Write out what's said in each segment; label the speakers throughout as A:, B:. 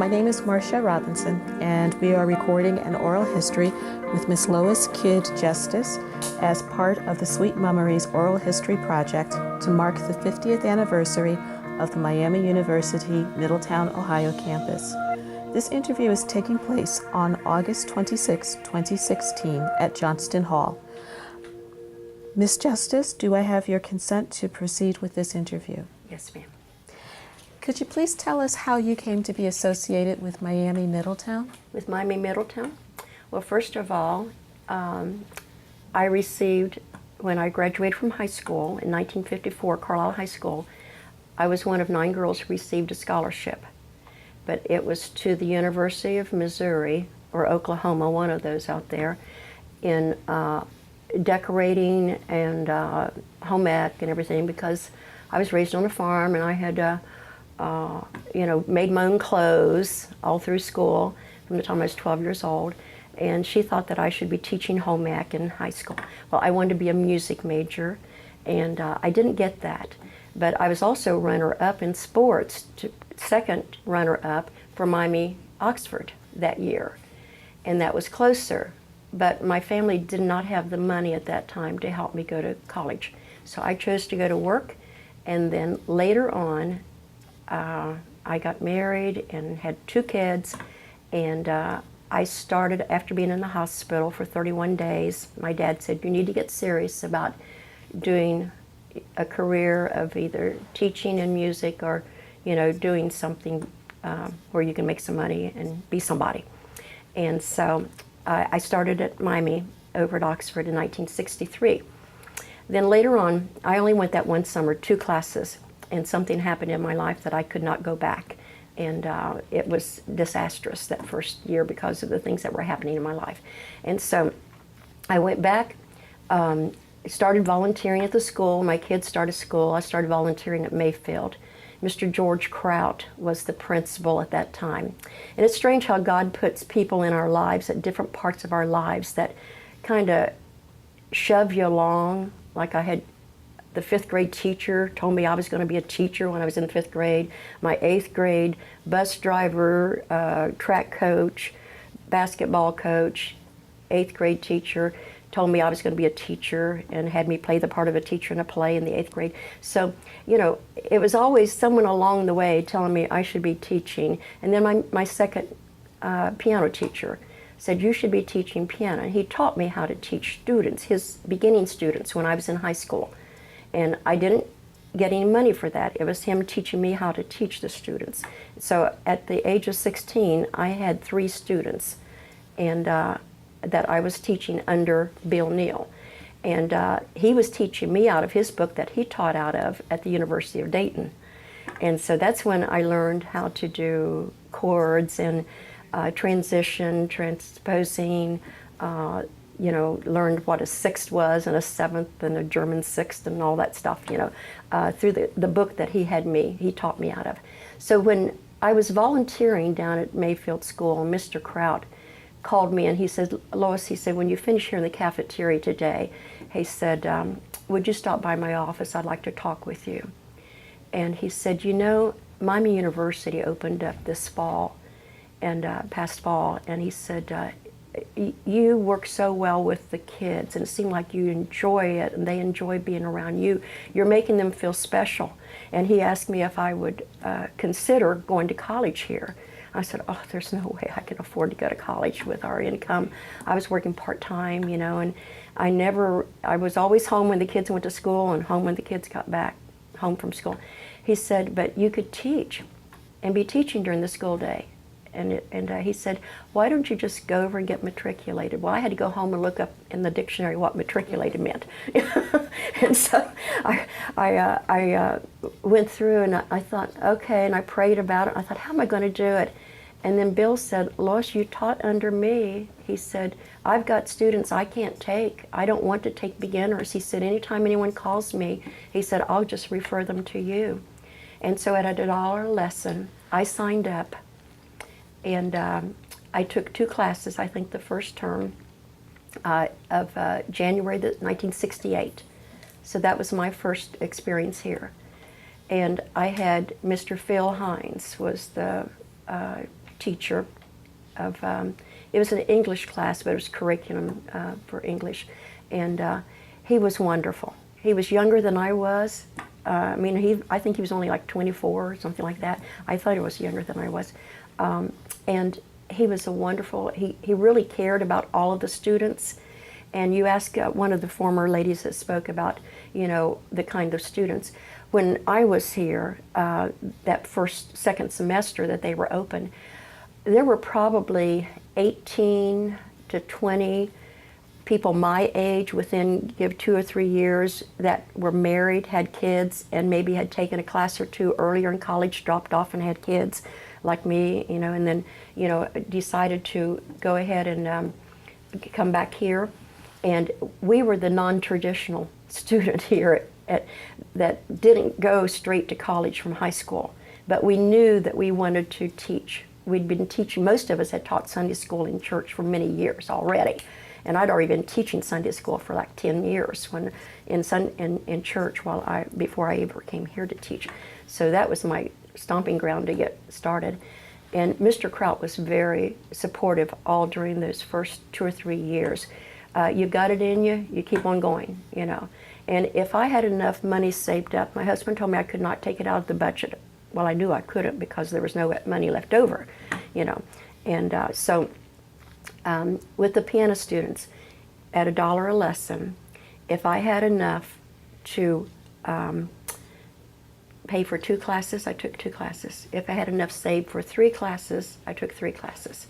A: My name is Marcia Robinson, and we are recording an oral history with Miss Lois Kidd Jestice as part of the Sweet MUMories Oral History Project to mark the 50th anniversary of the Miami University Middletown, Ohio campus. This interview is taking place on August 26, 2016 at Johnston Hall. Miss Jestice, do I have your consent to proceed with this interview?
B: Yes, ma'am.
A: Could you please tell us how you came to be associated with Miami Middletown?
B: With Miami Middletown? Well, first of all, I received, when I graduated from high school in 1954, Carlisle High School, I was one of 9 girls who received a scholarship. But it was to the University of Missouri, or Oklahoma, one of those out there, in decorating and home ec and everything, because I was raised on a farm and I had made my own clothes all through school from the time I was 12 years old, and she thought that I should be teaching home ec in high school. Well, I wanted to be a music major, and I didn't get that. But I was also runner-up in sports, second runner-up for Miami Oxford that year, and that was closer. But my family did not have the money at that time to help me go to college. So I chose to go to work, and then later on, I got married and had 2 kids, and I started, after being in the hospital for 31 days, my dad said, you need to get serious about doing a career of either teaching in music or, doing something where you can make some money and be somebody. And so I started at Miami over at Oxford in 1963. Then later on, I only went that one summer, 2 classes, and something happened in my life that I could not go back. And it was disastrous that first year because of the things that were happening in my life. And so I went back, started volunteering at the school. My kids started school. I started volunteering at Mayfield. Mr. George Kraut was the principal at that time. And it's strange how God puts people in our lives at different parts of our lives that kind of shove you along. Like I had the 5th grade teacher told me I was going to be a teacher when I was in 5th grade. My 8th grade bus driver, track coach, basketball coach, 8th grade teacher told me I was going to be a teacher and had me play the part of a teacher in a play in the 8th grade. So, it was always someone along the way telling me I should be teaching. And then my second piano teacher said, you should be teaching piano. And he taught me how to teach students, his beginning students, when I was in high school. And I didn't get any money for that. It was him teaching me how to teach the students. So at the age of 16, I had 3 students, and that I was teaching under Bill Neal. And he was teaching me out of his book that he taught out of at the University of Dayton. And so that's when I learned how to do chords and transition, transposing, learned what a 6th was and a 7th and a German 6th and all that stuff, through the book that he taught me out of. So when I was volunteering down at Mayfield School, Mr. Kraut called me and he said, Lois, he said, when you finish here in the cafeteria today, he said, would you stop by my office? I'd like to talk with you. And he said, Miami University opened up this fall, and past fall, and he said, you work so well with the kids, and it seemed like you enjoy it, and they enjoy being around you. You're making them feel special. And he asked me if I would consider going to college here. I said, oh, there's no way I can afford to go to college with our income. I was working part-time, and I was always home when the kids went to school and home when the kids got back home from school. He said, but you could teach and be teaching during the school day. And he said, why don't you just go over and get matriculated? Well, I had to go home and look up in the dictionary what matriculated meant. And so I went through and I thought, okay, and I prayed about it. I thought, how am I going to do it? And then Bill said, Lois, you taught under me. He said, I've got students I can't take. I don't want to take beginners. He said, anytime anyone calls me, he said, I'll just refer them to you. And so at $1 a lesson, I signed up. And I took 2 classes, I think the first term of January 1968. So that was my first experience here. And I had Mr. Phil Hines was the teacher of, it was an English class, but it was curriculum for English. And he was wonderful. He was younger than I was. I mean, I think he was only like 24 or something like that. I thought he was younger than I was. And he was a wonderful, he really cared about all of the students. And you ask one of the former ladies that spoke about, you know, the kind of students. When I was here, that second semester that they were open, there were probably 18 to 20 people my age within, give 2 or 3 years, that were married, had kids, and maybe had taken a class or two earlier in college, dropped off and had kids, like me, you know, and then, you know, decided to go ahead and come back here. And we were the non-traditional student here that didn't go straight to college from high school, but we knew that we wanted to teach. We'd been teaching, most of us had taught Sunday school in church for many years already. And I'd already been teaching Sunday school for like 10 years in church before I ever came here to teach. So that was my stomping ground to get started. And Mr. Kraut was very supportive all during those first 2 or 3 years. You got it in you, you keep on going, you know. And if I had enough money saved up, my husband told me I could not take it out of the budget. Well, I knew I couldn't because there was no money left over, you know. And so with the piano students, at $1 a lesson, if I had enough to pay for 2 classes, I took 2 classes. If I had enough saved for 3 classes, I took 3 classes.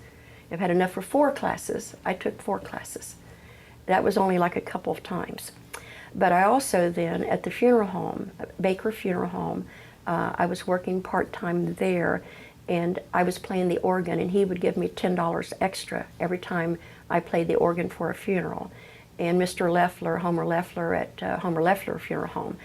B: If I had enough for 4 classes, I took 4 classes. That was only like a couple of times. But I also then, at the funeral home, Baker Funeral Home, I was working part-time there, and I was playing the organ, and he would give me $10 extra every time I played the organ for a funeral. And Mr. Leffler, Homer Leffler at Homer Leffler Funeral Home,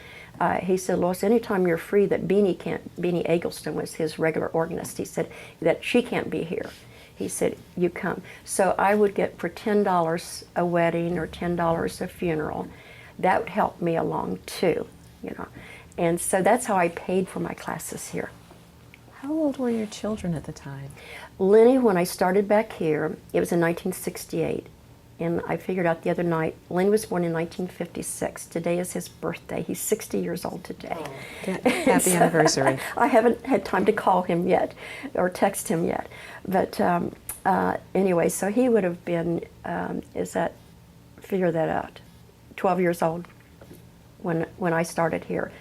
B: he said, Lois, anytime you're free, that Beanie Eggleston was his regular organist, he said that she can't be here. He said, you come. So I would get for $10 a wedding or $10 a funeral. That would help me along too, you know. And so that's how I paid for my classes here.
A: How old were your children at the time?
B: Lenny, when I started back here, it was in 1968. And I figured out the other night, Lenny was born in 1956. Today is his birthday. He's 60 years old today.
A: Happy anniversary.
B: I haven't had time to call him yet or text him yet. But anyway, so he would have been, figure that out, 12 years old when I started here.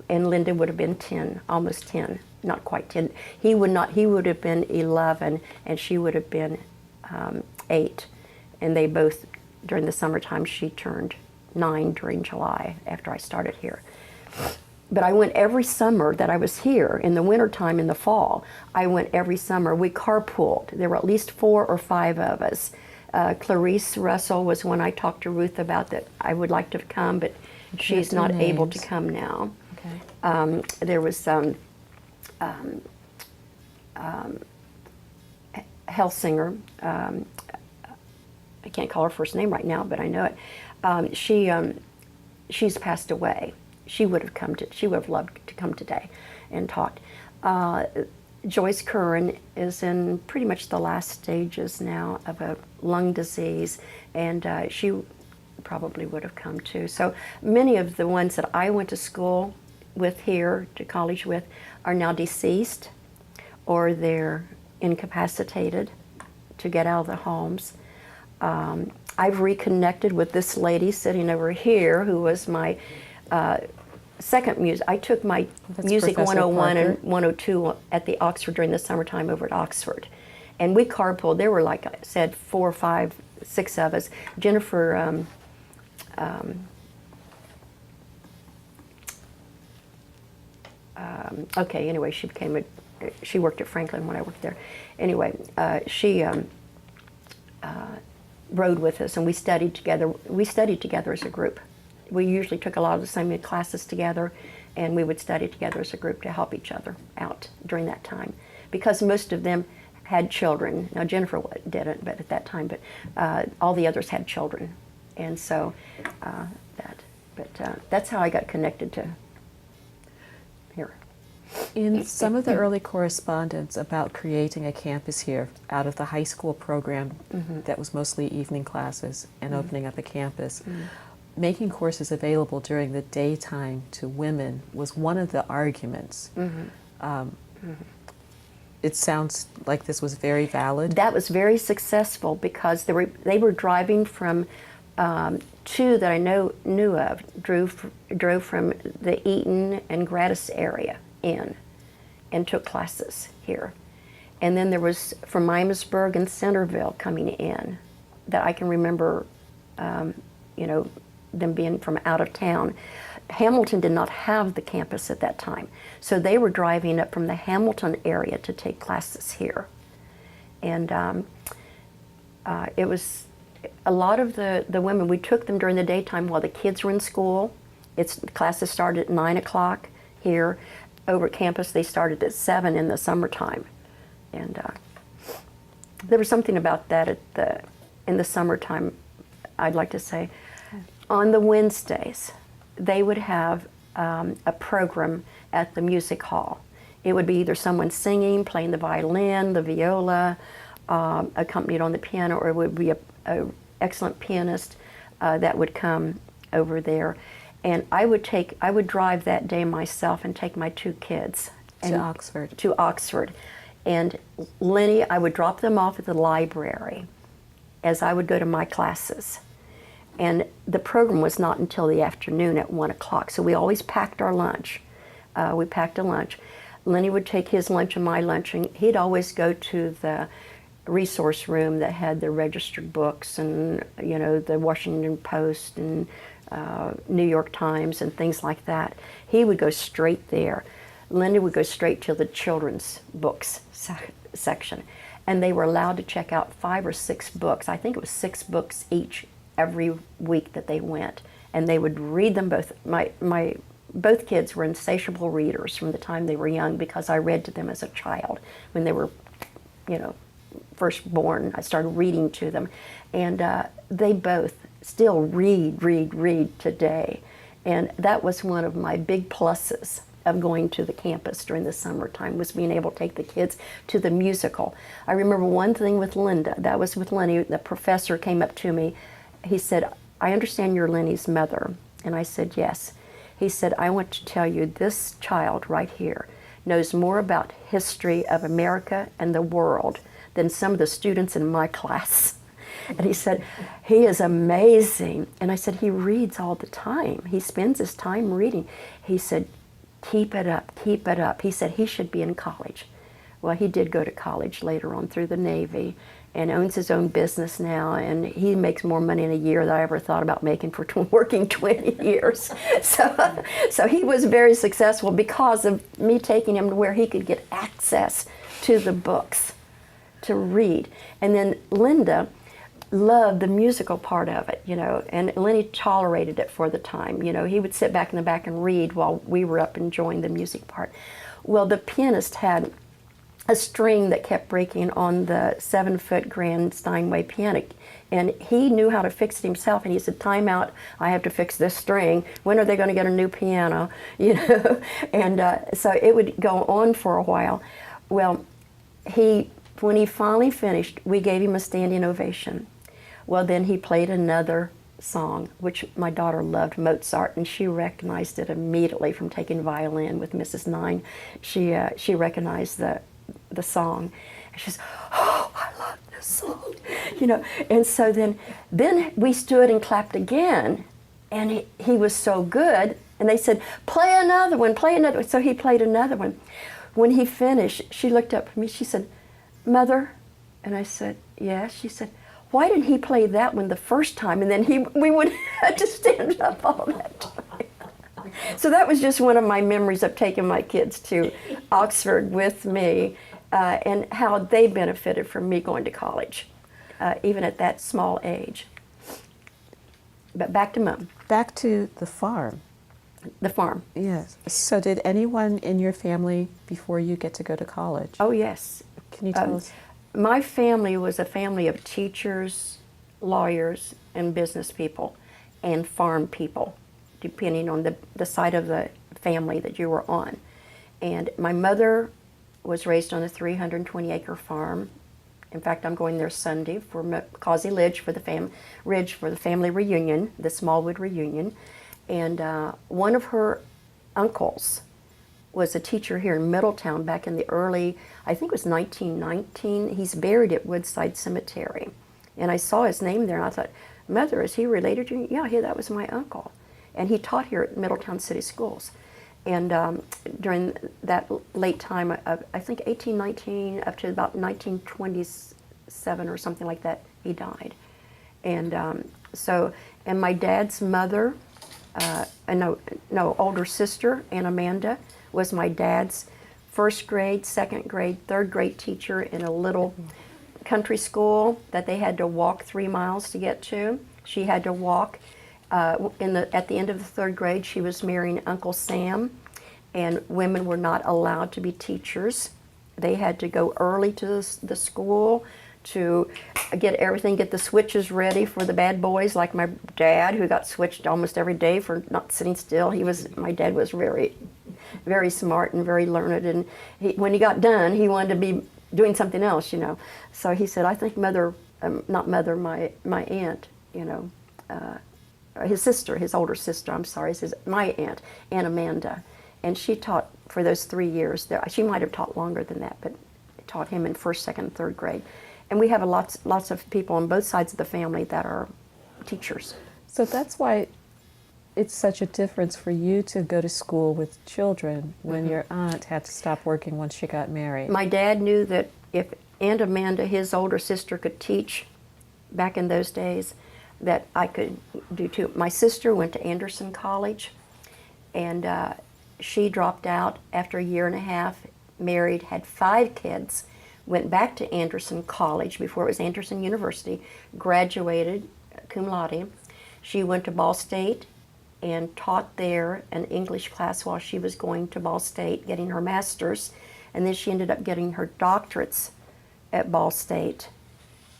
B: And Linda would have been 10, almost 10, not quite 10. He would have been 11, and she would have been 8. And they both, during the summertime, she turned 9 during July after I started here. But I went every summer that I was here. In the wintertime, in the fall, I went every summer. We carpooled. There were at least 4 or 5 of us. Clarice Russell was one I talked to Ruth about that I would like to come, but she's not able to come now. Okay. There was Helsinger. I can't call her first name right now, but I know it. She's passed away. She would have loved to come today and taught. Joyce Curran is in pretty much the last stages now of a lung disease, and she probably would have come too. So many of the ones that I went to school with here, to college with, are now deceased, or they're incapacitated to get out of the homes. I've reconnected with this lady sitting over here who was my second music. I took my music
A: Professor
B: 101
A: Parker.
B: and 102 at the Oxford during the summertime over at Oxford. And we carpooled. There were, like I said, 4, 5, 6 of us. Jennifer, okay, anyway, she worked at Franklin when I worked there. Anyway, she rode with us, and we studied together. We studied together as a group. We usually took a lot of the same classes together, and we would study together as a group to help each other out during that time. Because most of them had children. Now, Jennifer didn't, but at that time, but all the others had children. And so that's how I got connected to here.
A: In some of the early correspondence about creating a campus here out of the high school program that was mostly evening classes and opening up a campus, making courses available during the daytime to women was one of the arguments. It sounds like this was very valid.
B: That was very successful because they were driving from two that I knew of drove from the Eaton and Gratis area in and took classes here. And then there was from Miamisburg and Centerville coming in that I can remember, you know, them being from out of town. Hamilton did not have the campus at that time, so they were driving up from the Hamilton area to take classes here. And it was a lot of the women, we took them during the daytime while the kids were in school. Classes started at 9 o'clock here. Over at campus, they started at 7 in the summertime. And there was something about that in the summertime, I'd like to say. On the Wednesdays, they would have a program at the music hall. It would be either someone singing, playing the violin, the viola, accompanied on the piano, or it would be a excellent pianist that would come over there. And I would drive that day myself and take my two kids
A: To Oxford.
B: To Oxford. And Lenny, I would drop them off at the library as I would go to my classes. And the program was not until the afternoon at 1 o'clock, so we always packed our lunch. We packed a lunch. Lenny would take his lunch and my lunch, and he'd always go to the resource room that had the registered books and, you know, the Washington Post and New York Times and things like that. He would go straight there. Linda would go straight to the children's books section. And they were allowed to check out 5 or 6 books. I think it was 6 books each every week that they went. And they would read them both. Both kids were insatiable readers from the time they were young because I read to them as a child. When they were, you know, first born, I started reading to them. And they both still read today. And that was one of my big pluses of going to the campus during the summertime, was being able to take the kids to the musical. I remember one thing with Linda, that was with Lenny, the professor came up to me. He said, "I understand you're Lenny's mother." And I said, "Yes." He said, "I want to tell you this child right here knows more about history of America and the world than some of the students in my class." And he said, "He is amazing." And I said, "He reads all the time. He spends his time reading." He said, "Keep it up, keep it up." He said he should be in college. Well, he did go to college later on through the Navy and owns his own business now, and he makes more money in a year than I ever thought about making for working 20 years. So he was very successful because of me taking him to where he could get access to the books to read. And then Linda loved the musical part of it, you know, and Lenny tolerated it for the time. You know, he would sit back in the back and read while we were up enjoying the music part. Well, the pianist had a string that kept breaking on the 7-foot grand Steinway piano, and he knew how to fix it himself, and he said, "Time out, I have to fix this string. When are they going to get a new piano?" You know, and so it would go on for a while. Well, when he finally finished, we gave him a standing ovation. Well, then he played another song, which my daughter loved, Mozart, and she recognized it immediately from taking violin with Mrs. Nine. She recognized the song. And she says, "Oh, I love this song." You know, and so then we stood and clapped again, and he was so good, and they said, "Play another one, play another one." So he played another one. When he finished, she looked up at me, she said, "Mother," and I said, "Yes." She said, "Why didn't he play that one the first time?" And then we would have to stand up all that time. So that was just one of my memories of taking my kids to Oxford with me, and how they benefited from me going to college, even at that small age. But back to Mom.
A: Back to the farm.
B: The farm.
A: Yes. So did anyone in your family before you get to go to college?
B: Oh, yes.
A: Can you tell us?
B: My family was a family of teachers, lawyers, and business people, and farm people, depending on the side of the family that you were on. And my mother was raised on a 320-acre farm. In fact, I'm going there Sunday for Causey Ridge for the family reunion, the Smallwood reunion. And one of her uncles was a teacher here in Middletown back in the early, I think it was 1919. He's buried at Woodside Cemetery. And I saw his name there, and I thought, Mother, is he related to you? Yeah, that was my uncle. And he taught here at Middletown City Schools. And during that late time of, I think 1819 up to about 1927 or something like that, he died. And and my dad's mother, older sister, Aunt Amanda, was my dad's first grade, second grade, third grade teacher in a little country school that they had to walk 3 miles to get to. She had to walk. At the end of the third grade, she was marrying Uncle Sam, and women were not allowed to be teachers. They had to go early to the school to get the switches ready for the bad boys, like my dad, who got switched almost every day for not sitting still. My dad was very, very smart and very learned, and when he got done, he wanted to be doing something else, So he said, I think my aunt, his older sister, I'm sorry, he says, my aunt Amanda, and she taught for those 3 years there. She might have taught longer than that, but taught him in first, second, third grade. And we have lots of people on both sides of the family that are teachers.
A: So that's why it's such a difference for you to go to school with children when your aunt had to stop working once she got married.
B: My dad knew that if Aunt Amanda, his older sister, could teach back in those days, that I could do too. My sister went to Anderson College, and she dropped out after a year and a half, married, had 5 kids, went back to Anderson College before it was Anderson University, graduated cum laude. She went to Ball State and taught there an English class while she was going to Ball State, getting her master's, and then she ended up getting her doctorates at Ball State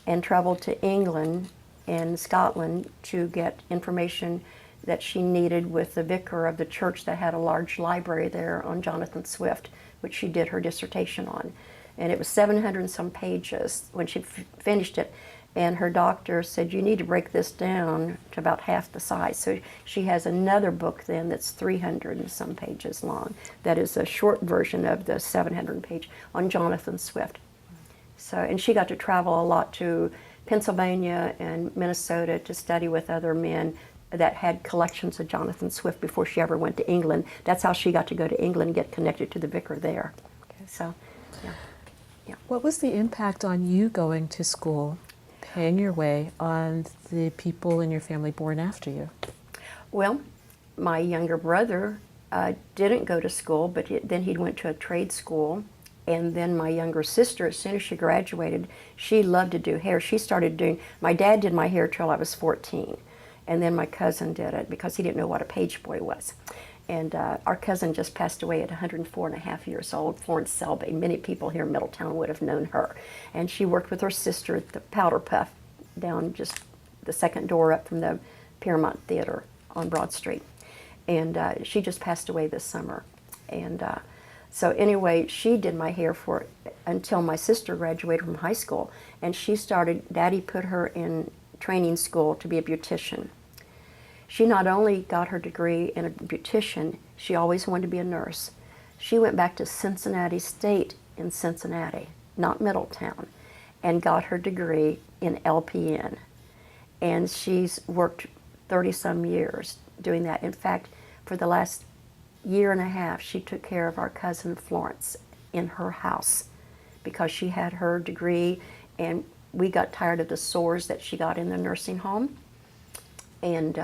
B: and traveled to England and Scotland to get information that she needed with the vicar of the church that had a large library there on Jonathan Swift, which she did her dissertation on. And it was 700 and some pages when she finished it. And her doctor said, you need to break this down to about half the size. So she has another book then that's 300 and some pages long. That is a short version of the 700 page on Jonathan Swift. So, and she got to travel a lot to Pennsylvania and Minnesota to study with other men that had collections of Jonathan Swift before she ever went to England. That's how she got to go to England and get connected to the vicar there. Okay. So, yeah.
A: What was the impact on you going to school, paying your way, on the people in your family born after you?
B: Well, my younger brother didn't go to school, but then he went to a trade school. And then my younger sister, as soon as she graduated, she loved to do hair. She started doing, my dad did my hair till I was 14. And then my cousin did it because he didn't know what a page boy was. And our cousin just passed away at 104 and a half years old, Florence Selby. Many people here in Middletown would have known her. And she worked with her sister at the Powder Puff down just the second door up from the Paramount Theater on Broad Street. And she just passed away this summer. And so anyway, she did my hair until my sister graduated from high school. And Daddy put her in training school to be a beautician. She not only got her degree in a beautician, she always wanted to be a nurse. She went back to Cincinnati State in Cincinnati, not Middletown, and got her degree in LPN. And she's worked 30-some years doing that. In fact, for the last year and a half, she took care of our cousin Florence in her house because she had her degree, and we got tired of the sores that she got in the nursing home. And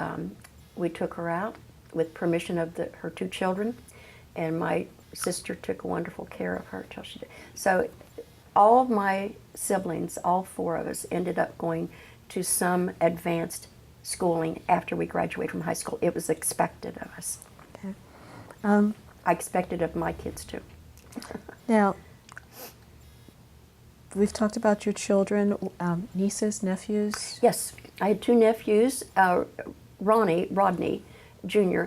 B: we took her out with permission of her 2 children, and my sister took wonderful care of her till she did. So all of my siblings, all 4 of us, ended up going to some advanced schooling after we graduated from high school. It was expected of us.
A: Okay.
B: I expected of my kids too.
A: Now, we've talked about your children, nieces, nephews.
B: Yes, I had 2 nephews, Rodney Jr.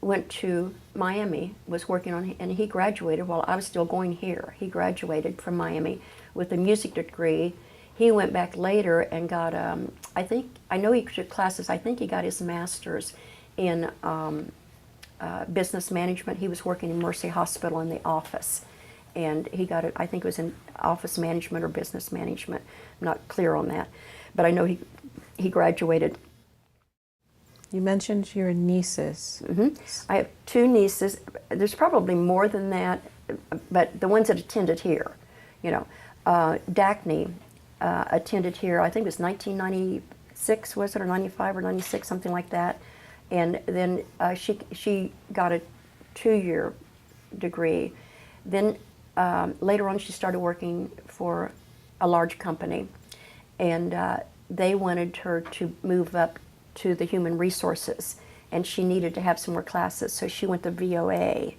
B: went to Miami, was working on, and he graduated while I was still going here. He graduated from Miami with a music degree. He went back later and got, I know he took classes, I think he got his master's in business management. He was working in Mercy Hospital in the office. And he got it, I think it was in office management or business management. I'm not clear on that. But I know he graduated.
A: You mentioned your nieces.
B: I have 2 nieces. There's probably more than that, but the ones that attended here, you know. Dacne attended here, I think it was 1996, was it, or 95 or 96, something like that. And then she got a 2-year degree. Then later on she started working for a large company, and they wanted her to move up to the human resources, and she needed to have some more classes, so she went to VOA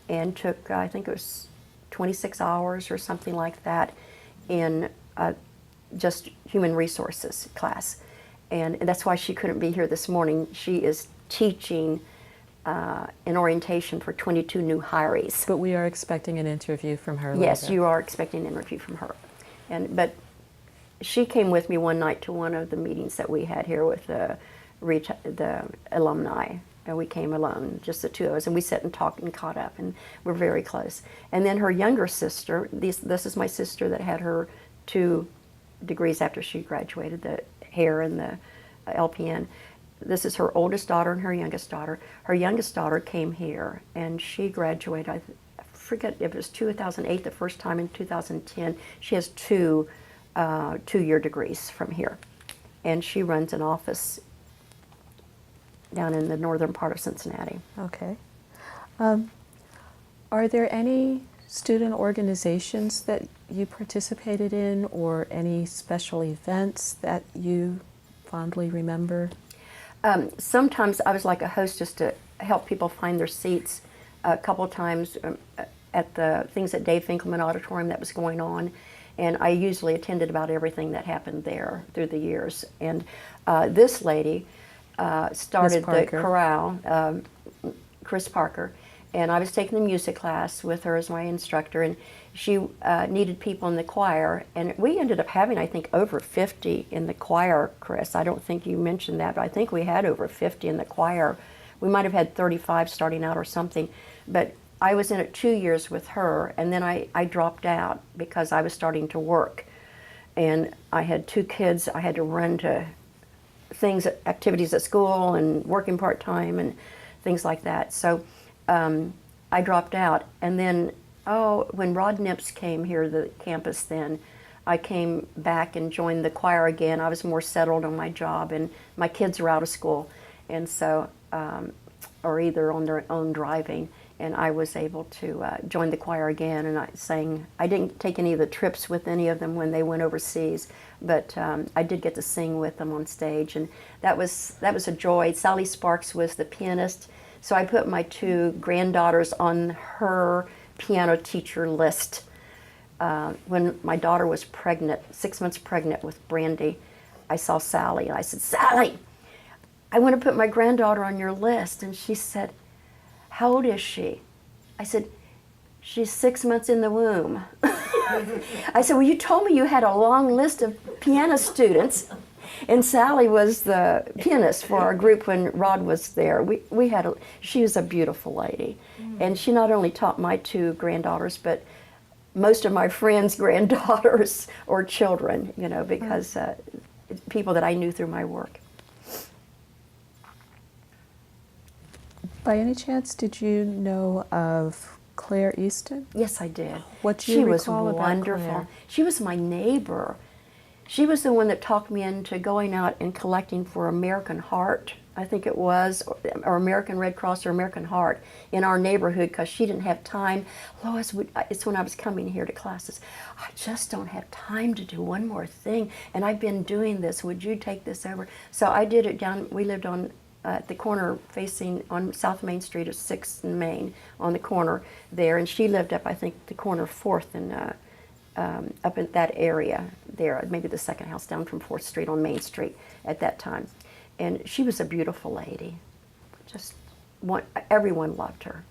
B: and took, I think it was 26 hours or something like that in just human resources class. And that's why she couldn't be here this morning. She is teaching an orientation for 22 new hirees.
A: But we are expecting an interview from her
B: Yes,
A: later.
B: you are expecting an interview from her. But she came with me one night to one of the meetings that we had here with the alumni. And we came alone, just the 2 of us, and we sat and talked and caught up, and we're very close. And then her younger sister, this is my sister that had her 2 degrees after she graduated, the hair and the LPN. This is her oldest daughter and her youngest daughter. Her youngest daughter came here, and she graduated, I forget if it was 2008 the first time, in 2010. She has 2 2-year degrees from here. And she runs an office down in the northern part of Cincinnati.
A: Okay. Are there any student organizations that you participated in, or any special events that you fondly remember?
B: Sometimes I was like a hostess to help people find their seats. A couple times at the things at Dave Finkelman Auditorium that was going on, and I usually attended about everything that happened there through the years. And this lady started the chorale, Chris Parker, and I was taking the music class with her as my instructor, and she needed people in the choir, and we ended up having, I think, over 50 in the choir, Chris. I don't think you mentioned that, but I think we had over 50 in the choir. We might have had 35 starting out or something, but I was in it 2 years with her, and then I dropped out because I was starting to work, and I had 2 kids. I had to run to things, activities at school, and working part-time and things like that. So I dropped out, and then when Rod Nips came here to the campus, then I came back and joined the choir again. I was more settled on my job, and my kids were out of school, and so or either on their own driving, and I was able to join the choir again, and I sang. I didn't take any of the trips with any of them when they went overseas, but I did get to sing with them on stage, and that was a joy. Sally Sparks was the pianist, so I put my 2 granddaughters on her piano teacher list. When my daughter was pregnant, 6 months pregnant with Brandy, I saw Sally, and I said, "Sally, I want to put my granddaughter on your list." And she said, "How old is she?" I said, "She's 6 months in the womb." I said, "Well, you told me you had a long list of piano students." And Sally was the pianist for our group when Rod was there. She was a beautiful lady. And she not only taught my 2 granddaughters, but most of my friends' granddaughters or children, because people that I knew through my work.
A: By any chance, did you know of Claire Easton?
B: Yes, I did.
A: What do you recall about
B: wonderful.
A: Claire?
B: She was my neighbor. She was the one that talked me into going out and collecting for American Heart, I think it was, or American Red Cross or American Heart in our neighborhood, because she didn't have time. Lois, it's when I was coming here to classes, "I just don't have time to do one more thing, and I've been doing this. Would you take this over?" So I did it down, we lived on at the corner facing on South Main Street of 6th and Main, on the corner there, and she lived up, I think, the corner of 4th and up in that area there, maybe the second house down from 4th Street on Main Street at that time. And she was a beautiful lady, just everyone loved her.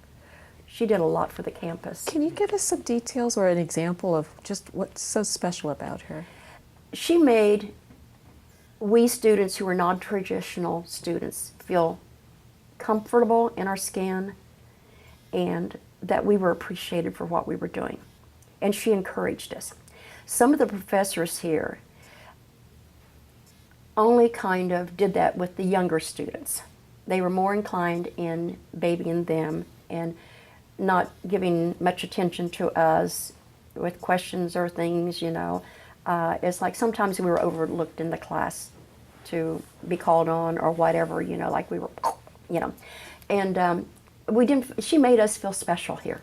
B: She did a lot for the campus.
A: Can you give us some details or an example of just what's so special about her?
B: She made we students who were non-traditional students feel comfortable in our skin and that we were appreciated for what we were doing. And she encouraged us. Some of the professors here only kind of did that with the younger students. They were more inclined in babying them and not giving much attention to us with questions or things, you know. It's like sometimes we were overlooked in the class to be called on or whatever, you know, like we were, you know. And we didn't, she made us feel special here.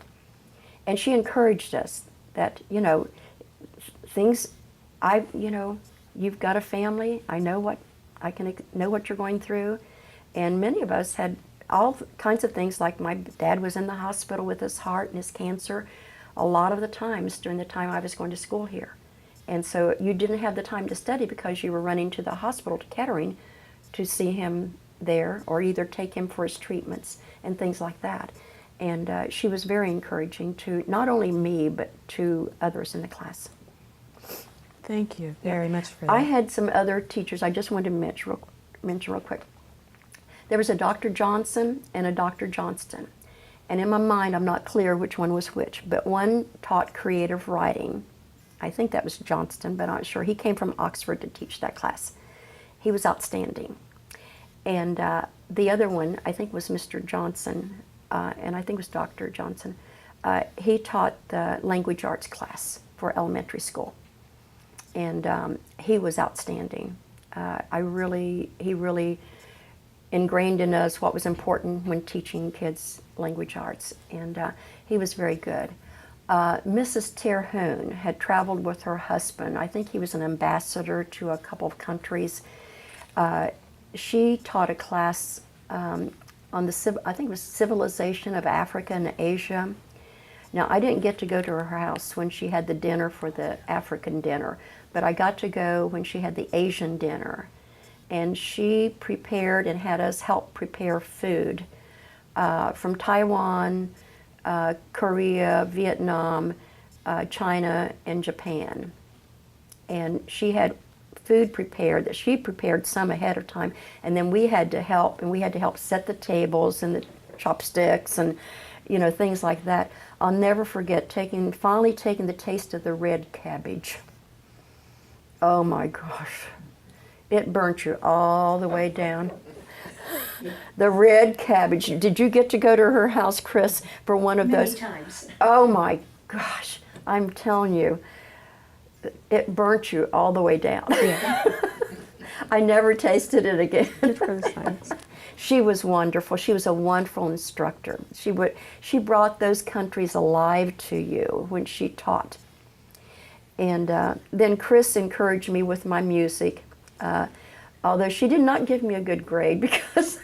B: And she encouraged us that, you know, things, you know, you've got a family, I know what you're going through. And many of us had all kinds of things, like my dad was in the hospital with his heart and his cancer a lot of the times during the time I was going to school here. And so you didn't have the time to study because you were running to the hospital to Kettering to see him there or either take him for his treatments and things like that. And she was very encouraging to not only me, but to others in the class.
A: Thank you very much for that.
B: I had some other teachers I just wanted to mention real quick. There was a Dr. Johnson and a Dr. Johnston. And in my mind, I'm not clear which one was which, but one taught creative writing. I think that was Johnston, but I'm not sure. He came from Oxford to teach that class. He was outstanding. And the other one, I think, was Mr. Johnson, and I think it was Dr. Johnson. He taught the language arts class for elementary school. And he was outstanding. He really ingrained in us what was important when teaching kids language arts, and he was very good. Mrs. Terhune had traveled with her husband. I think he was an ambassador to a couple of countries. She taught a class on the, I think it was civilization of Africa and Asia. Now, I didn't get to go to her house when she had the dinner for the African dinner, but I got to go when she had the Asian dinner. And she prepared and had us help prepare food from Taiwan, Korea, Vietnam, China, and Japan. And she had food prepared that she prepared some ahead of time, and then we had to help, and we had to help set the tables and the chopsticks and, you know, things like that. I'll never forget finally taking the taste of the red cabbage. Oh my gosh. It burnt you all the way down. The red cabbage. Did you get to go to her house, Chris, for one of those?
C: Many times.
B: Oh my gosh. I'm telling you, it burnt you all the way down.
A: Yeah.
B: I never tasted it again.
A: Thanks.
B: She was wonderful. She was a wonderful instructor. She brought those countries alive to you when she taught. And then Chris encouraged me with my music. Although she did not give me a good grade because,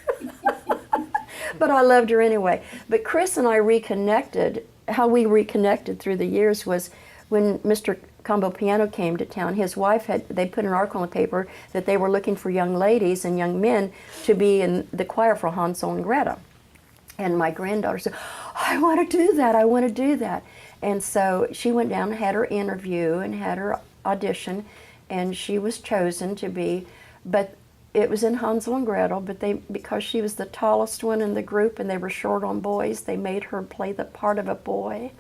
B: but I loved her anyway. But Chris and I reconnected. How we reconnected through the years was when Mr. Combo Piano came to town. His wife they put an article in the paper that they were looking for young ladies and young men to be in the choir for Hansel and Gretel. And my granddaughter said, I want to do that, I want to do that. And so she went down and had her interview and had her audition, and she was chosen to be, but it was in Hansel and Gretel, but because she was the tallest one in the group and they were short on boys, they made her play the part of a boy.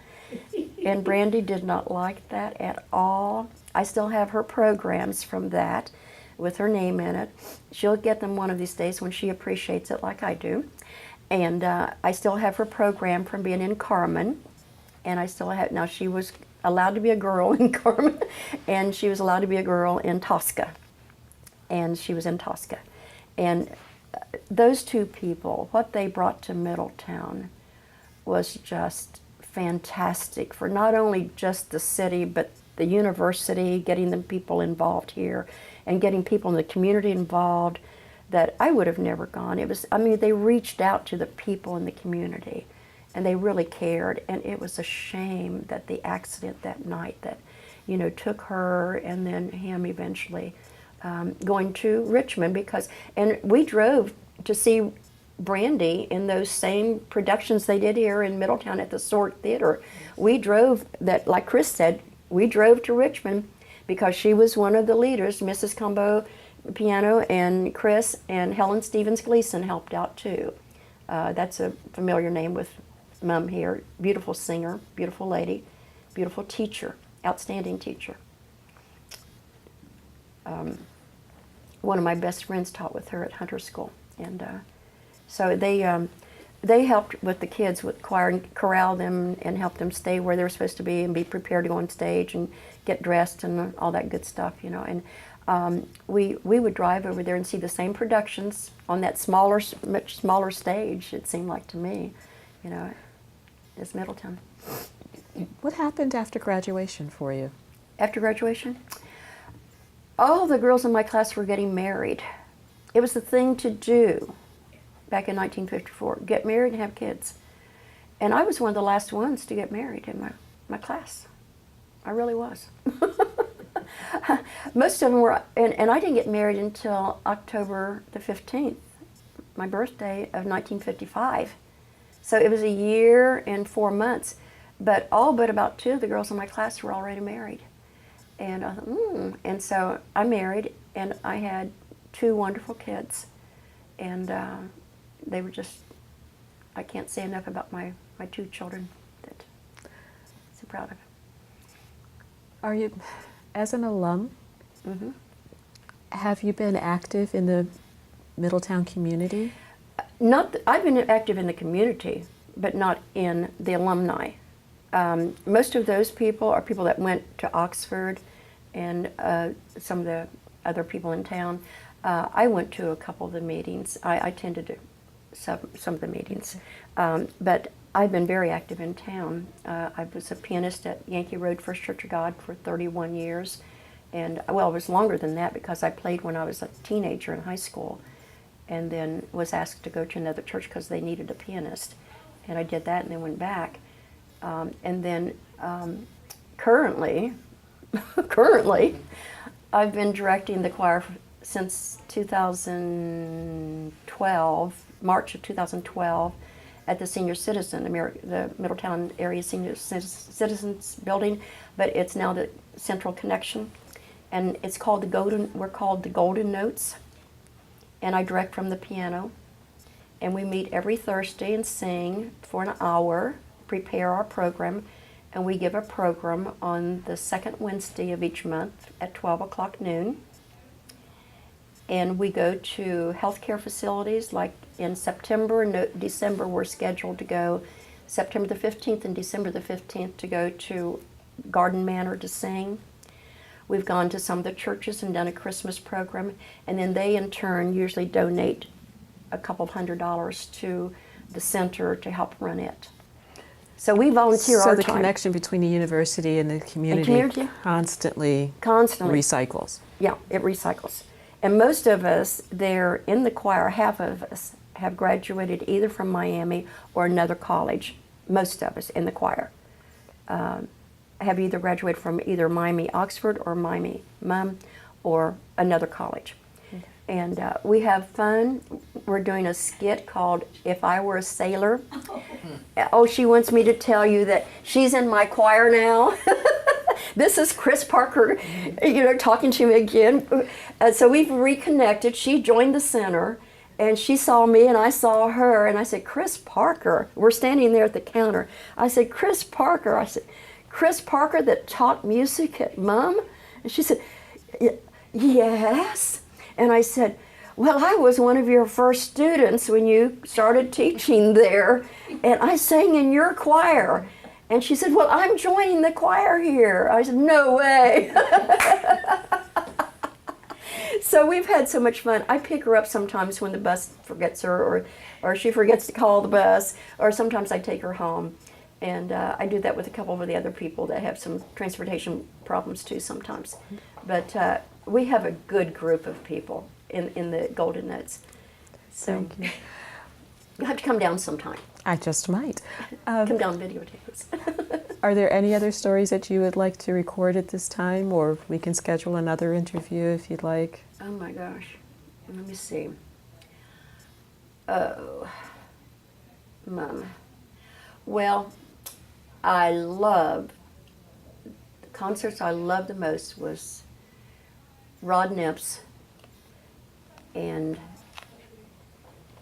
B: And Brandy did not like that at all. I still have her programs from that with her name in it. She'll get them one of these days when she appreciates it like I do. And I still have her program from being in Carmen. And I still have, now she was allowed to be a girl in Carmen, and she was allowed to be a girl in Tosca. And she was in Tosca. And those two people, what they brought to Middletown was just fantastic for not only just the city, but the university, getting the people involved here, and getting people in the community involved that I would have never gone. It was, I mean, they reached out to the people in the community, and they really cared. And it was a shame that the accident that night that, you know, took her and then him eventually going to Richmond, because, and we drove to see Brandy in those same productions they did here in Middletown at the Sword Theater. We drove that, like Chris said, we drove to Richmond because she was one of the leaders. Mrs. Combo piano, and Chris and Helen Stevens Gleason helped out too. That's a familiar name with Mom here. Beautiful singer, beautiful lady, beautiful teacher, outstanding teacher. One of my best friends taught with her at Hunter School, and so they helped with the kids with choir and corral them and help them stay where they were supposed to be and be prepared to go on stage and get dressed and all that good stuff, you know. And we would drive over there and see the same productions on that smaller, much smaller stage. It seemed like to me, you know, as Middletown.
A: What happened after graduation for you?
B: After graduation, all the girls in my class were getting married. It was the thing to do back in 1954, get married and have kids. And I was one of the last ones to get married in my class. I really was. Most of them were, and I didn't get married until October the 15th, my birthday of 1955. So it was a year and 4 months, but all but about 2 of the girls in my class were already married. And I thought, and so I married, and I had 2 wonderful kids, and they were just, I can't say enough about my 2 children that I'm so proud of.
A: Are you, as an alum, have you been active in the Middletown community?
B: I've been active in the community, but not in the alumni. Most of those people are people that went to Oxford and some of the other people in town. I went to a couple of the meetings. I attended some of the meetings. But I've been very active in town. I was a pianist at Yankee Road First Church of God for 31 years. And, well, it was longer than that because I played when I was a teenager in high school and then was asked to go to another church because they needed a pianist. And I did that and then went back. And then currently, I've been directing the choir since 2012, March of 2012, at the Senior Citizen, the Middletown Area Senior Citizens Building, but it's now the Central Connection. And it's called we're called the Golden Notes. And I direct from the piano. And we meet every Thursday and sing for an hour, prepare our program, and we give a program on the second Wednesday of each month at 12 o'clock noon. And we go to healthcare facilities, like in September and December we're scheduled to go, September the 15th and December the 15th, to go to Garden Manor to sing. We've gone to some of the churches and done a Christmas program, and then they in turn usually donate a couple $100 to the center to help run it. So we volunteer our time.
A: So the connection between the university and the community constantly recycles.
B: Yeah, it recycles. And most of us there in the choir, half of us have graduated either from Miami or another college. Most of us in the choir have either graduated from either Miami Oxford or Miami MUM or another college. And we have fun. We're doing a skit called If I Were a Sailor. Oh, she wants me to tell you that she's in my choir now. This is Chris Parker, you know, talking to me again. So we've reconnected. She joined the center, and she saw me, and I saw her, and I said, Chris Parker. We're standing there at the counter. I said, Chris Parker. I said, Chris Parker that taught music at MUM? And she said, yes. And I said, well, I was one of your first students when you started teaching there, and I sang in your choir. And she said, well, I'm joining the choir here. I said, no way. So we've had so much fun. I pick her up sometimes when the bus forgets her, or she forgets to call the bus, or sometimes I take her home. And I do that with a couple of the other people that have some transportation problems too sometimes. But we have a good group of people in the Golden Notes. So
A: Thank you.
B: You'll have to come down sometime.
A: I just might.
B: Come down and videotape us.
A: Are there any other stories that you would like to record at this time, or we can schedule another interview if you'd like?
B: Oh my gosh. Let me see. Oh, Mum. Well, I love, the concerts I loved the most was Rod Nips and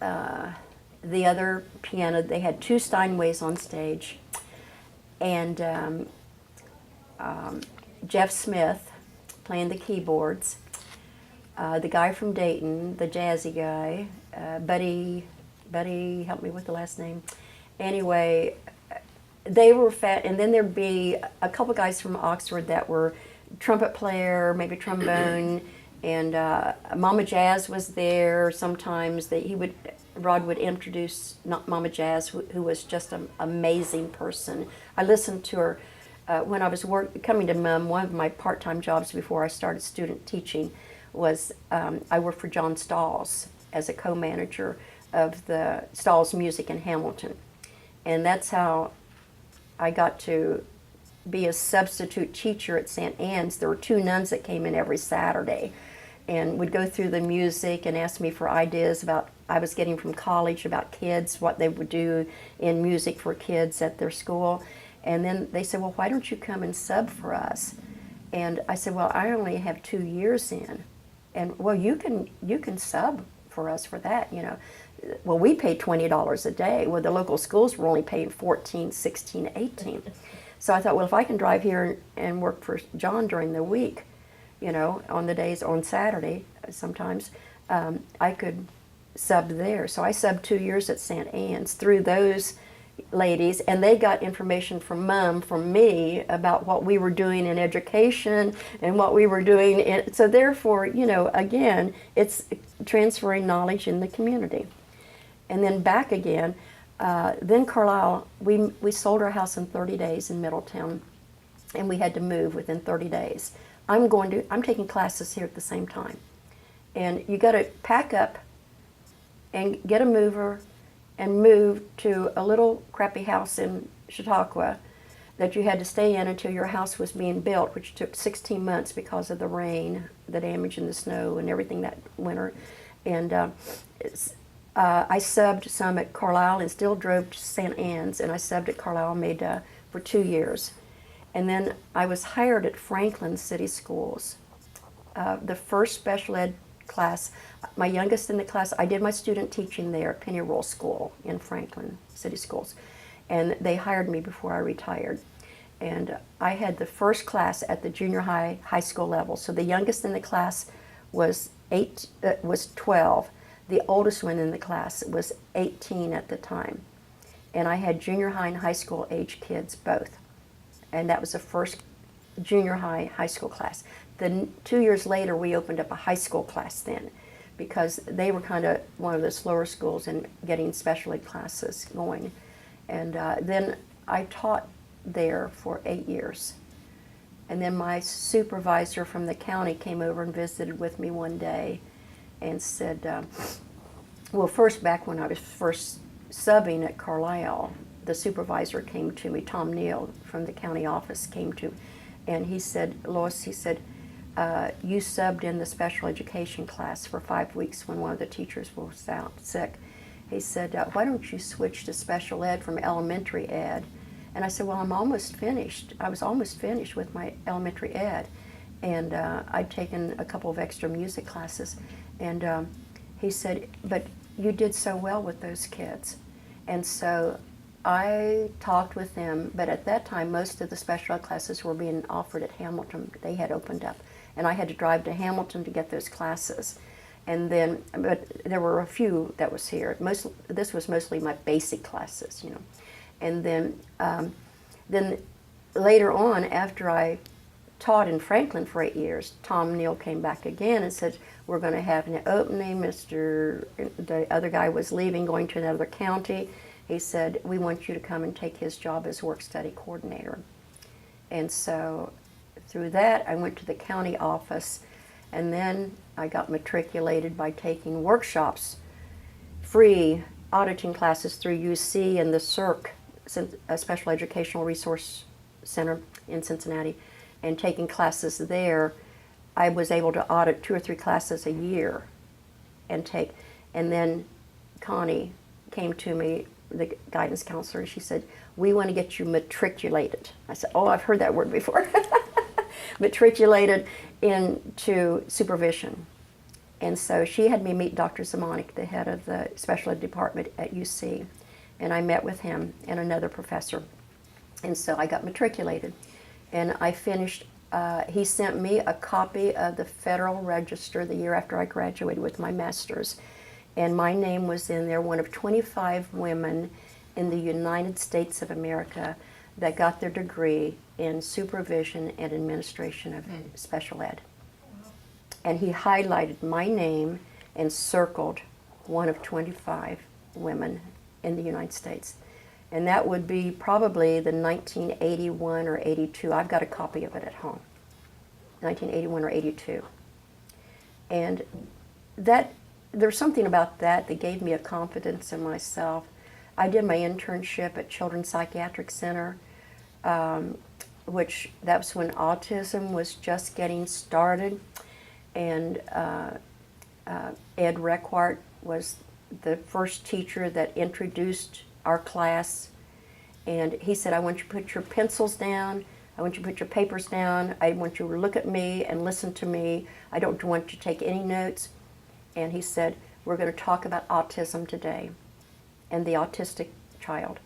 B: the other piano. They had two Steinways on stage, and Jeff Smith playing the keyboards, the guy from Dayton, the jazzy guy, Buddy, help me with the last name. Anyway, they were fat, and then there'd be a couple guys from Oxford that were trumpet player, maybe trombone, and Mama Jazz was there sometimes. Rod would introduce Mama Jazz, who was just an amazing person. I listened to her when I was coming to MUM. One of my part-time jobs before I started student teaching was I worked for John Stahls as a co-manager of the Stahls Music in Hamilton. And that's how I got to be a substitute teacher at St. Anne's. There were two nuns that came in every Saturday and would go through the music and ask me for ideas about I was getting from college about kids, what they would do in music for kids at their school. And then they said, well, why don't you come and sub for us? And I said, well, I only have 2 years in. And, well, you can sub for us for that, you know. Well, we paid $20 a day. Well, the local schools were only paying $14, $16, $18. So I thought, well, if I can drive here and work for John during the week, you know, on the days, on Saturday sometimes, I could sub there. So I subbed 2 years at St. Anne's through those ladies, and they got information from MUM, from me, about what we were doing in education and what we were doing so therefore, you know, again, it's transferring knowledge in the community. And then back again, then Carlisle, we sold our house in 30 days in Middletown, and we had to move within 30 days. I'm taking classes here at the same time. And you got to pack up and get a mover and move to a little crappy house in Chautauqua that you had to stay in until your house was being built, which took 16 months because of the rain, the damage and the snow and everything that winter. And I subbed some at Carlisle and still drove to St. Anne's, and I subbed at Carlisle, made for 2 years. And then I was hired at Franklin City Schools. The first special ed class, my youngest in the class, I did my student teaching there at Penny Roll School in Franklin City Schools. And they hired me before I retired. And I had the first class at the junior high school level. So the youngest in the class was 12. The oldest one in the class was 18 at the time. And I had junior high and high school age kids both. And that was the first junior high school class. Then 2 years later, we opened up a high school class then, because they were kind of one of the slower schools in getting special ed classes going. And then I taught there for 8 years. And then my supervisor from the county came over and visited with me one day and said, well, first, back when I was first subbing at Carlisle, the supervisor came to me, Tom Neal from the county office came to, and he said, Lois, he said, you subbed in the special education class for 5 weeks when one of the teachers was out sick. He said, why don't you switch to special ed from elementary ed? And I said, well, I'm almost finished. I was almost finished with my elementary ed. And I'd taken a couple of extra music classes. And he said, but you did so well with those kids. And so I talked with them, but at that time, most of the special ed classes were being offered at Hamilton. They had opened up. And I had to drive to Hamilton to get those classes. And then, but there were a few that was here. This was mostly my basic classes, you know. And then later on, after I taught in Franklin for 8 years, Tom Neal came back again and said, we're going to have an opening. The other guy was leaving, going to another county. He said, we want you to come and take his job as work study coordinator. And so through that, I went to the county office, and then I got matriculated by taking workshops, free auditing classes through UC and the CERC, a Special Educational Resource Center in Cincinnati, and taking classes there. I was able to audit 2 or 3 classes a year and then Connie came to me, the guidance counselor, and she said, "We want to get you matriculated." I said, "Oh, I've heard that word before." Matriculated into supervision. And so she had me meet Dr. Zamanek, the head of the special ed department at UC. And I met with him and another professor. And so I got matriculated. And I finished, he sent me a copy of the Federal Register the year after I graduated with my master's. And my name was in there, one of 25 women in the United States of America that got their degree in supervision and administration of special ed. And he highlighted my name and circled one of 25 women in the United States. And that would be probably the 1981 or 82. I've got a copy of it at home. 1981 or 82. And there's something about that gave me a confidence in myself. I did my internship at Children's Psychiatric Center, which that was when autism was just getting started. And Ed Requart was the first teacher that introduced our class. And he said, "I want you to put your pencils down. I want you to put your papers down. I want you to look at me and listen to me. I don't want you to take any notes." And he said, "We're going to talk about autism today and the autistic child."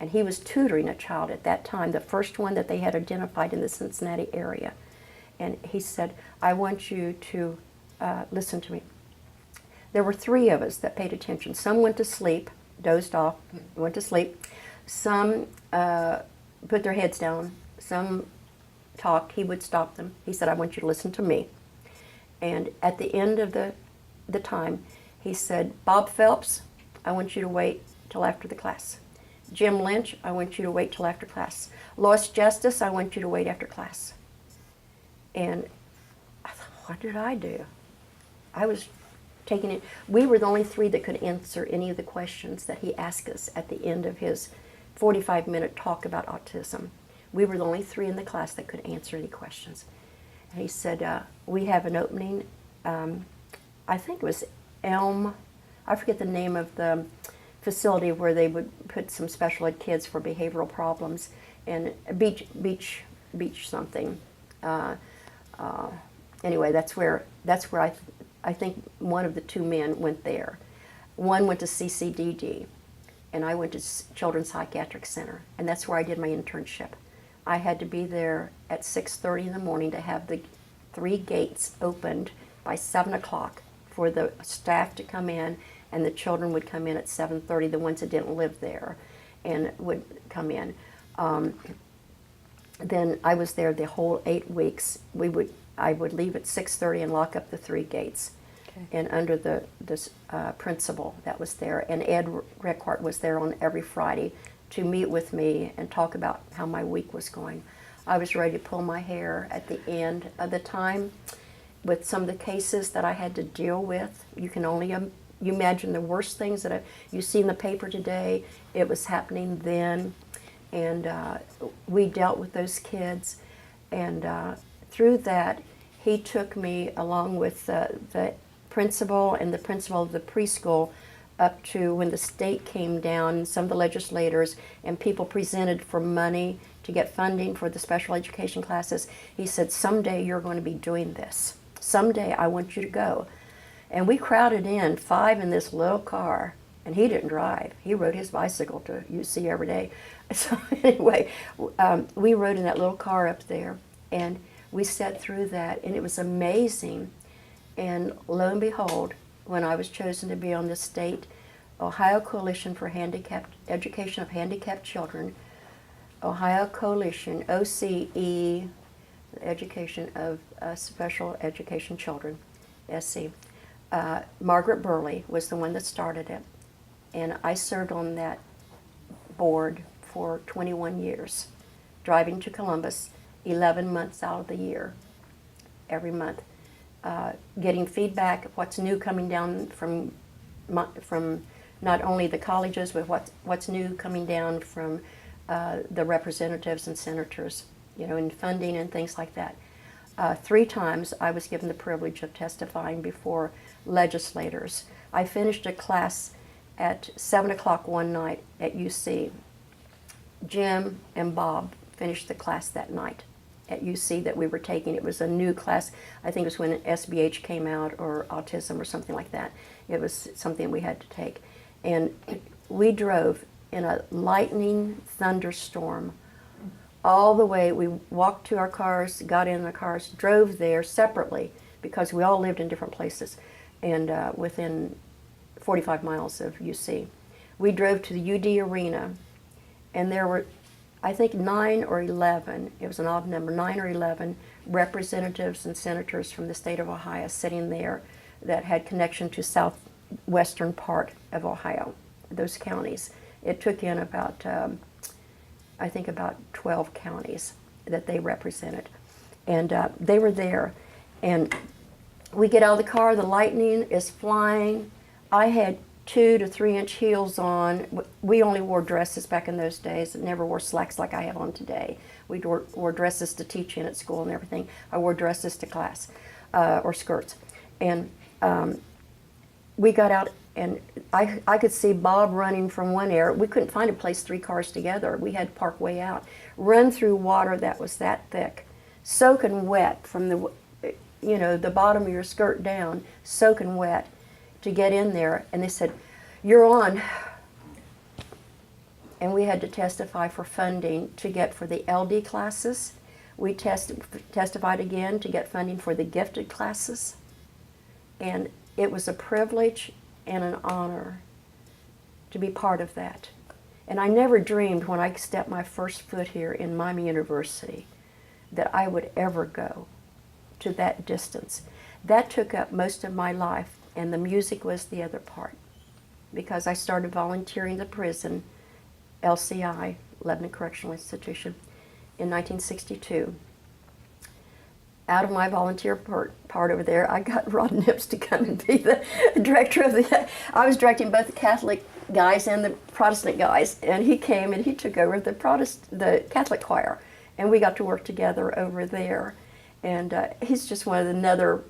B: And he was tutoring a child at that time, the first one that they had identified in the Cincinnati area. And he said, "I want you to listen to me." There were 3 of us that paid attention. Some went to sleep, dozed off, went to sleep. Some put their heads down. Some talked. He would stop them. He said, "I want you to listen to me." And at the end of the time, he said, "Bob Phelps, I want you to wait till after the class. Jim Lynch, I want you to wait till after class. Lois Jestice, I want you to wait after class." And I thought, what did I do? I was taking it. We were the only 3 that could answer any of the questions that he asked us at the end of his 45-minute talk about autism. We were the only 3 in the class that could answer any questions. And he said, "We have an opening." I think it was Elm. I forget the name of the facility where they would put some special ed kids for behavioral problems, and beach something. Anyway, that's where I think one of the 2 men went there. One went to CCDD, and I went to Children's Psychiatric Center, and that's where I did my internship. I had to be there at 6:30 in the morning to have the 3 gates opened by 7 o'clock for the staff to come in, and the children would come in at 7:30, the ones that didn't live there, and would come in. Then I was there the whole 8 weeks. I would leave at 6:30 and lock up the 3 gates. Okay. And under the principal that was there, and Ed Requart was there on every Friday to meet with me and talk about how my week was going. I was ready to pull my hair at the end of the time with some of the cases that I had to deal with. You can only you imagine the worst things that you see in the paper today. It was happening then, and we dealt with those kids. And through that, he took me along with the principal and the principal of the preschool up to when the state came down, some of the legislators, and people presented for money to get funding for the special education classes. He said, "Someday you're going to be doing this. Someday I want you to go." And we crowded in 5 in this little car, and he didn't drive. He rode his bicycle to UC every day. So anyway, we rode in that little car up there, and we sat through that, and it was amazing. And lo and behold, when I was chosen to be on the state Ohio Coalition for Education of Handicapped Children, Ohio Coalition, OCE, Education of Special Education Children, SC. Margaret Burley was the one that started it, and I served on that board for 21 years, driving to Columbus 11 months out of the year, every month, getting feedback of what's new coming down from not only the colleges, but what's new coming down from the representatives and senators, in funding and things like that. 3 times I was given the privilege of testifying before legislators. I finished a class at 7 o'clock one night at UC. Jim and Bob finished the class that night at UC that we were taking. It was a new class. I think it was when SBH came out, or autism or something like that. It was something we had to take. And we drove in a lightning thunderstorm all the way. We walked to our cars, got in the cars, drove there separately because we all lived in different places and within 45 miles of UC. We drove to the UD Arena, and there were, I think, 9 or 11, it was an odd number, 9 or 11 representatives and senators from the state of Ohio sitting there that had connection to southwestern part of Ohio, those counties. It took in about, I think about 12 counties that they represented. And they were there. And we get out of the car, the lightning is flying. I had 2 to 3 inch heels on. We only wore dresses back in those days. I never wore slacks like I have on today. We wore dresses to teach in at school and everything. I wore dresses to class, or skirts. And we got out, and I could see Bob running from one area. We couldn't find a place 3 cars together. We had to park way out. Run through water that was that thick, soaking wet from the, you know, the bottom of your skirt down, soaking wet, to get in there. And they said, "You're on." And we had to testify for funding to get for the LD classes. We testified again to get funding for the gifted classes. And it was a privilege and an honor to be part of that. And I never dreamed when I stepped my first foot here in Miami University that I would ever go to that distance. That took up most of my life, and the music was the other part, because I started volunteering at the prison, LCI, Lebanon Correctional Institution, in 1962. Out of my volunteer part over there, I got Rod Nips to come and be the director of the, I was directing both the Catholic guys and the Protestant guys, and he came and he took over the Catholic choir, and we got to work together over there. And he's just one of another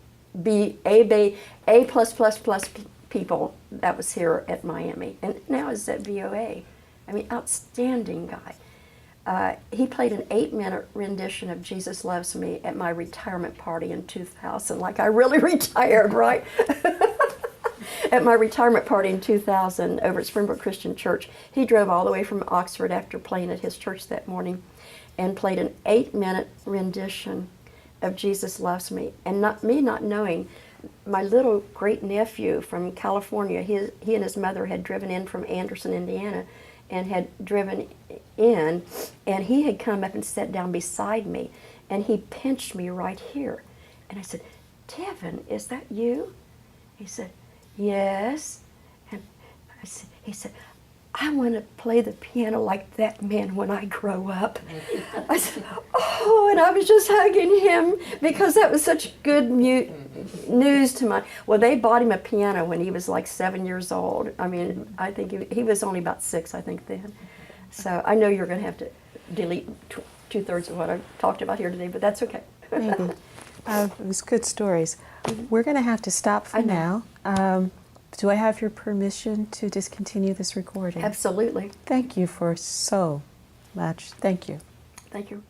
B: A plus plus plus people that was here at Miami, and now is at VOA. I mean, outstanding guy. He played an 8-minute rendition of Jesus Loves Me at my retirement party in 2000, like I really retired, right? At my retirement party in 2000 over at Springbrook Christian Church. He drove all the way from Oxford after playing at his church that morning and played an 8-minute rendition of Jesus Loves Me. And not knowing, my little great nephew from California, he and his mother had driven in from Anderson, Indiana, and had driven in, and he had come up and sat down beside me, and he pinched me right here. And I said, "Devin, is that you?" He said, "Yes." And he said, "I want to play the piano like that man when I grow up." I said, "Oh," and I was just hugging him because that was such good news to my, well, they bought him a piano when he was like 7 years old. I mean, I think he was only about 6, I think, then. So I know you're going to have to delete 2/3 of what I've talked about here today, but that's okay.
A: Maybe. It was good stories. We're going to have to stop for now. Do I have your permission to discontinue this recording?
B: Absolutely.
A: Thank you for so much. Thank you.
B: Thank you.